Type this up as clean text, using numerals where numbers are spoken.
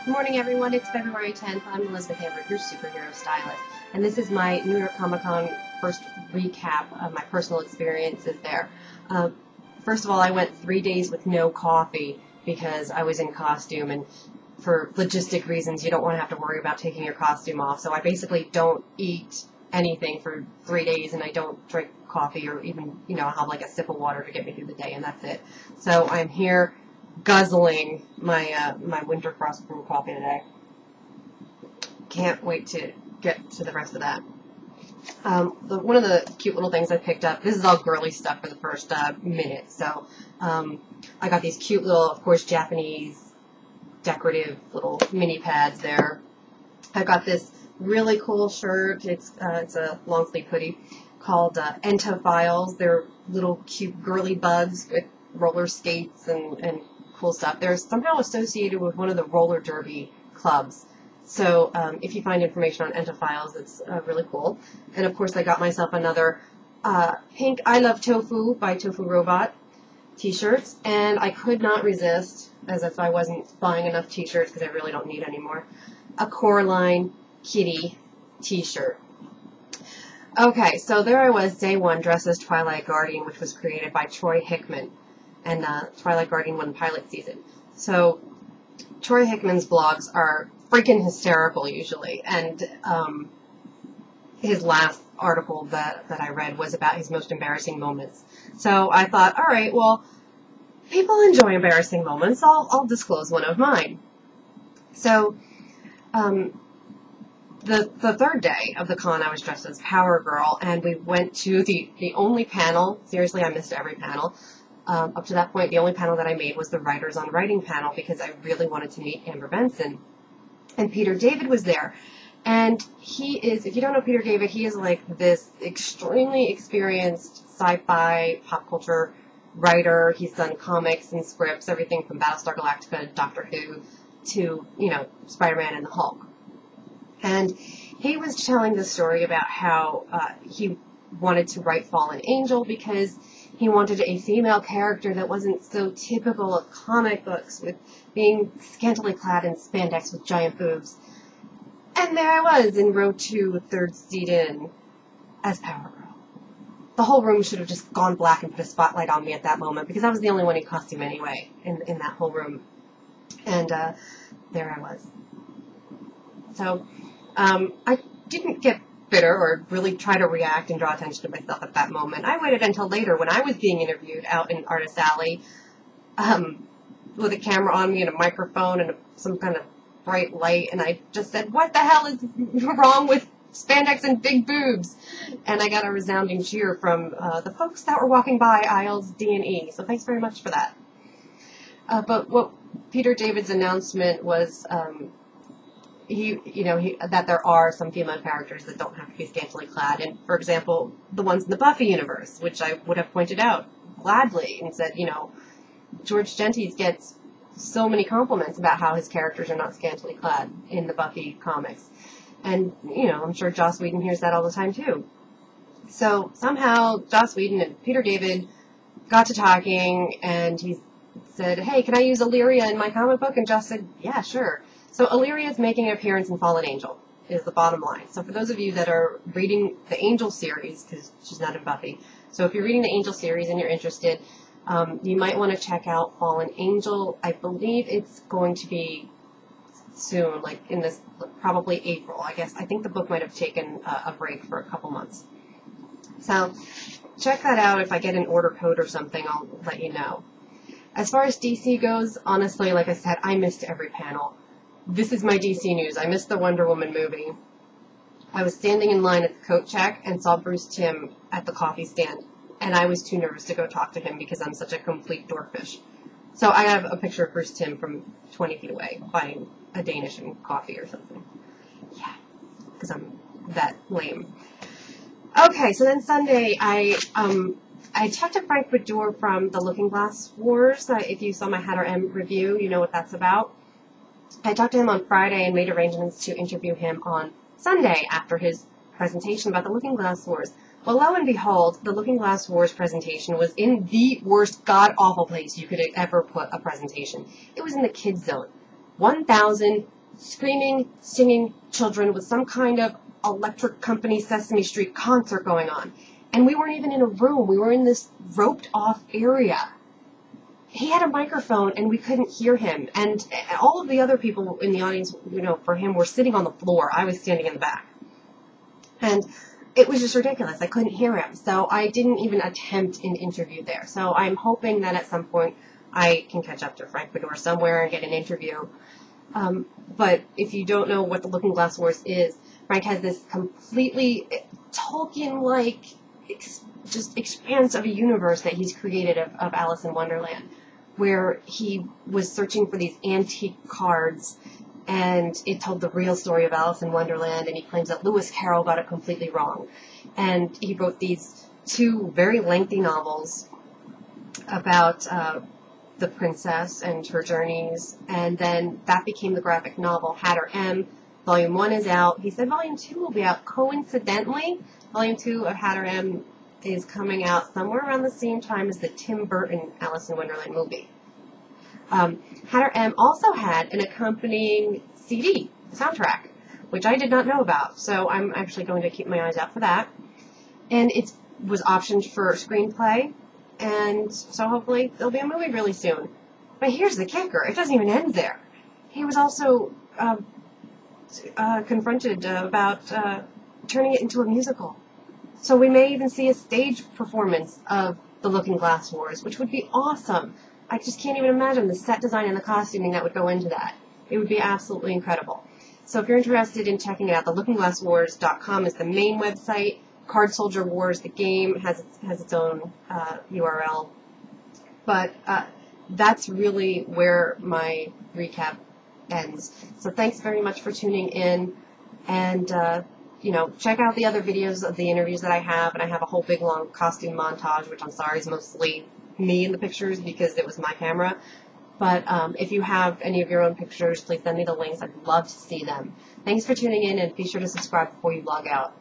Good morning, everyone. It's February 10th. I'm Elizabeth Hamburg, your superhero stylist, and this is my New York Comic Con first recap of my personal experiences there. First of all, I went 3 days with no coffee because I was in costume, and for logistic reasons, you don't want to have to worry about taking your costume off. So I basically don't eat anything for 3 days, and I don't drink coffee or even, I'll have like a sip of water to get me through the day, and that's it. So I'm here guzzling my my winter frost brew coffee today. Can't wait to get to the rest of that. One of the cute little things I picked up, this is all girly stuff for the first minute, so I got these cute little, of course, Japanese decorative little mini pads there. I got this really cool shirt. It's a long sleeve hoodie called Entophiles. They're little cute girly bugs with roller skates and cool stuff. They're somehow associated with one of the roller derby clubs. So if you find information on Entophiles, it's really cool. And of course, I got myself another pink I Love Tofu by Tofu Robot t-shirts, and I could not resist, as if I wasn't buying enough t-shirts because I really don't need any more, a Coraline Kitty t-shirt. Okay, so there I was, day one, dressed as Twilight Guardian, which was created by Troy Hickman, and Twilight Guardian won pilot season. So Troy Hickman's blogs are freaking hysterical usually, and his last article that I read was about his most embarrassing moments. So I thought, all right, well, people enjoy embarrassing moments. I'll disclose one of mine. So the third day of the con, I was dressed as Power Girl, and we went to the only panel. Seriously, I missed every panel. Up to that point, the only panel that I made was the Writers on Writing panel because I really wanted to meet Amber Benson. And Peter David was there. And he is, if you don't know Peter David, he is like this extremely experienced sci-fi pop culture writer. He's done comics and scripts, everything from Battlestar Galactica, Doctor Who, to, Spider-Man and the Hulk. And he was telling the story about how he wanted to write Fallen Angel because he wanted a female character that wasn't so typical of comic books, with being scantily clad in spandex with giant boobs. And there I was in row 2, third seat in, as Power Girl. The whole room should have just gone black and put a spotlight on me at that moment, because I was the only one in costume anyway, in that whole room. And there I was. So I didn't get bitter or really try to react and draw attention to myself at that moment. I waited until later when I was being interviewed out in Artist Alley with a camera on me and a microphone and some kind of bright light, and I just said, what the hell is wrong with spandex and big boobs? And I got a resounding cheer from the folks that were walking by aisles D and E, so thanks very much for that. But what Peter David's announcement was, that there are some female characters that don't have to be scantily clad, and for example, the ones in the Buffy universe, which I would have pointed out gladly and said, George Gentes gets so many compliments about how his characters are not scantily clad in the Buffy comics. And, I'm sure Joss Whedon hears that all the time, too. So, somehow, Joss Whedon and Peter David got to talking, and he said, hey, can I use Illyria in my comic book? And Joss said, yeah, sure. So, Illyria is making an appearance in Fallen Angel, is the bottom line. So, for those of you that are reading the Angel series, because she's not in Buffy, so if you're reading the Angel series and you're interested, you might want to check out Fallen Angel. I believe it's going to be soon, like in this, probably April, I guess. I think the book might have taken a break for a couple months. So check that out. If I get an order code or something, I'll let you know. As far as DC goes, honestly, like I said, I missed every panel. This is my DC news. I missed the Wonder Woman movie. I was standing in line at the coat check and saw Bruce Timm at the coffee stand. And I was too nervous to go talk to him because I'm such a complete dorkfish. So I have a picture of Bruce Timm from 20 feet away buying a Danish and coffee or something. Yeah, because I'm that lame. Okay, so then Sunday, I talked to Frank Bedour from the Looking Glass Wars. If you saw my Hatter M review, you know what that's about. I talked to him on Friday and made arrangements to interview him on Sunday after his presentation about the Looking Glass Wars. Well, lo and behold, the Looking Glass Wars presentation was in the worst, god-awful place you could ever put a presentation. It was in the kids' zone. 1,000 screaming, singing children with some kind of Electric Company Sesame Street concert going on. And we weren't even in a room. We were in this roped off area. He had a microphone and we couldn't hear him. And all of the other people in the audience, for him were sitting on the floor. I was standing in the back. And it was just ridiculous. I couldn't hear him. So I didn't even attempt an interview there. So I'm hoping that at some point I can catch up to Frank Fedor somewhere and get an interview. But if you don't know what the Looking Glass Wars is, Frank has this completely Tolkien-like just expanse of a universe that he's created of Alice in Wonderland, where he was searching for these antique cards, and it told the real story of Alice in Wonderland, and he claims that Lewis Carroll got it completely wrong. And he wrote these 2 very lengthy novels about the princess and her journeys, and then that became the graphic novel Hatter M. Volume 1 is out. He said Volume 2 will be out. Coincidentally, Volume 2 of Hatter M is coming out somewhere around the same time as the Tim Burton Alice in Wonderland movie. Hatter M also had an accompanying CD soundtrack, which I did not know about, so I'm actually going to keep my eyes out for that. And it was optioned for screenplay, and so hopefully there'll be a movie really soon. But here's the kicker. It doesn't even end there. He was also confronted about turning it into a musical. So we may even see a stage performance of the Looking Glass Wars, which would be awesome. I just can't even imagine the set design and the costuming that would go into that. It would be absolutely incredible. So if you're interested in checking it out, the lookingglasswars.com is the main website. Card Soldier Wars, the game, has its own URL. But that's really where my recap ends. So thanks very much for tuning in. And check out the other videos of the interviews that I have, and I have a whole big long costume montage, which I'm sorry is mostly me in the pictures because it was my camera. But if you have any of your own pictures, please send me the links. I'd love to see them. Thanks for tuning in, and be sure to subscribe before you log out.